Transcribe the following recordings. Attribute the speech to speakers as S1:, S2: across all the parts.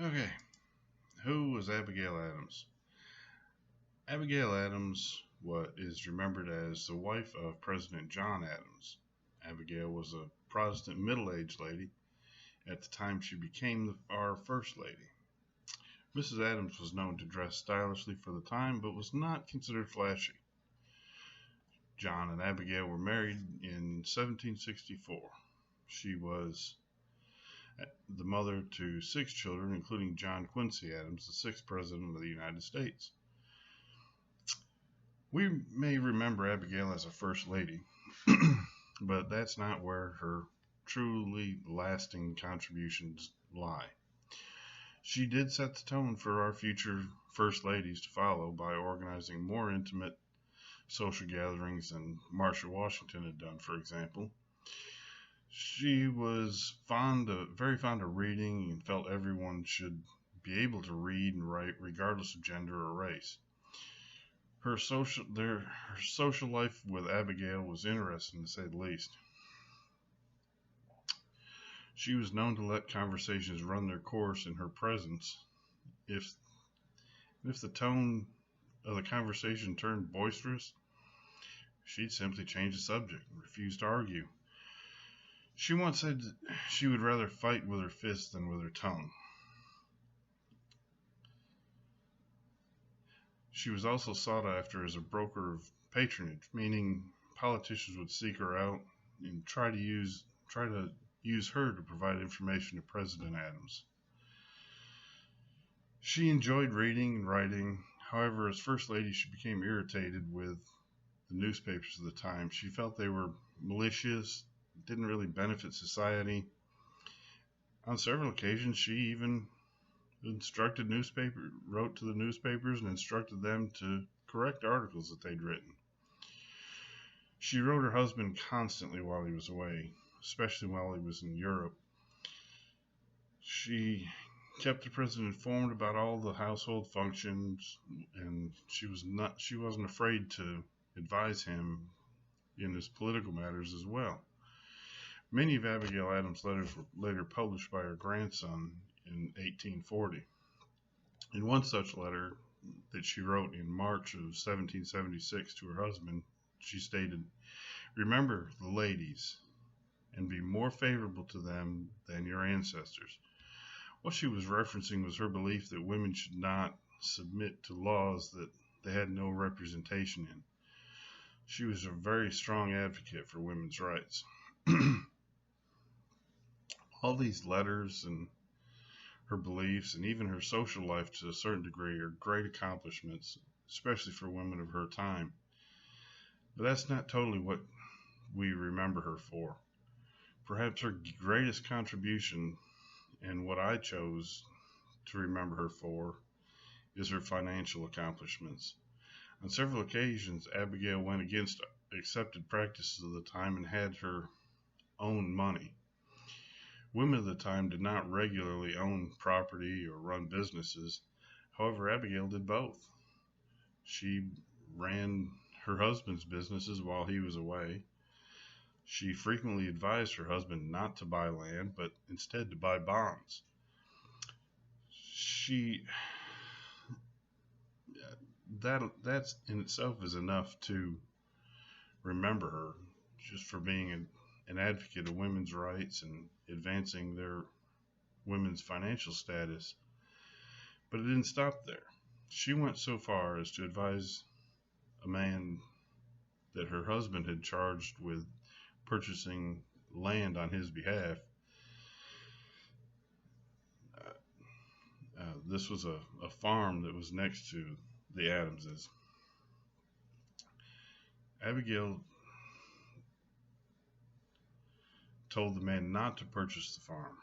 S1: Okay, who was Abigail Adams? Abigail Adams what is remembered as the wife of President John Adams. Abigail was a Protestant middle-aged lady at the time she became our First Lady. Mrs. Adams was known to dress stylishly for the time, but was not considered flashy. John and Abigail were married in 1764. She was the mother to 6 children, including John Quincy Adams, the 6th President of the United States. We may remember Abigail as a First Lady, but that's not where her truly lasting contributions lie. She did set the tone for our future First Ladies to follow by organizing more intimate social gatherings than Martha Washington had done, for example. She was very fond of reading and felt everyone should be able to read and write regardless of gender or race. Her social life with Abigail was interesting, to say the least. She was known to let conversations run their course in her presence. If the tone of the conversation turned boisterous, she'd simply change the subject and refuse to argue. She once said she would rather fight with her fists than with her tongue. She was also sought after as a broker of patronage, meaning politicians would seek her out and try to use her to provide information to President Adams. She enjoyed reading and writing. However, as First Lady, she became irritated with the newspapers of the time. She felt they were malicious, didn't really benefit society. On several occasions, she even wrote to the newspapers and instructed them to correct articles that they'd written. She wrote her husband constantly while he was away, especially while he was in Europe. She kept the president informed about all the household functions, and she wasn't afraid to advise him in his political matters as well. Many of Abigail Adams' letters were later published by her grandson in 1840. In one such letter that she wrote in March of 1776 to her husband, she stated, "Remember the ladies and be more favorable to them than your ancestors." What she was referencing was her belief that women should not submit to laws that they had no representation in. She was a very strong advocate for women's rights. All these letters and her beliefs and even her social life to a certain degree are great accomplishments, especially for women of her time. But that's not totally what we remember her for. Perhaps her greatest contribution, and what I chose to remember her for, is her financial accomplishments. On several occasions, Abigail went against accepted practices of the time and had her own money. Women of the time did not regularly own property or run businesses. However, Abigail did both. She ran her husband's businesses while he was away. She frequently advised her husband not to buy land, but instead to buy bonds. That in itself is enough to remember her, just for being an advocate of women's rights and advancing their women's financial status. But it didn't stop there. She went so far as to advise a man that her husband had charged with purchasing land on his behalf. This was a farm that was next to the Adamses. Abigail told the man not to purchase the farm.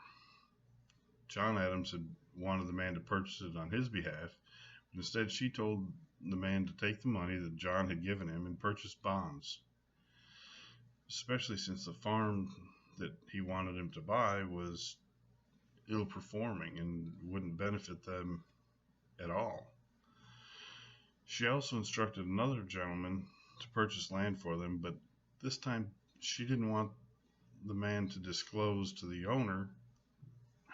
S1: John Adams had wanted the man to purchase it on his behalf, but instead she told the man to take the money that John had given him and purchase bonds, especially since the farm that he wanted him to buy was ill-performing and wouldn't benefit them at all. She also instructed another gentleman to purchase land for them, but this time she didn't want the man to disclose to the owner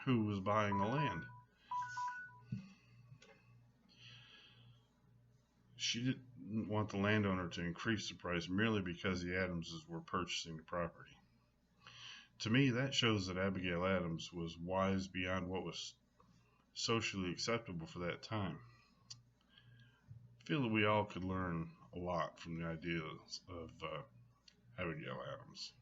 S1: who was buying the land. She didn't want the landowner to increase the price merely because the Adamses were purchasing the property. To me, that shows that Abigail Adams was wise beyond what was socially acceptable for that time. I feel that we all could learn a lot from the ideas of Abigail Adams.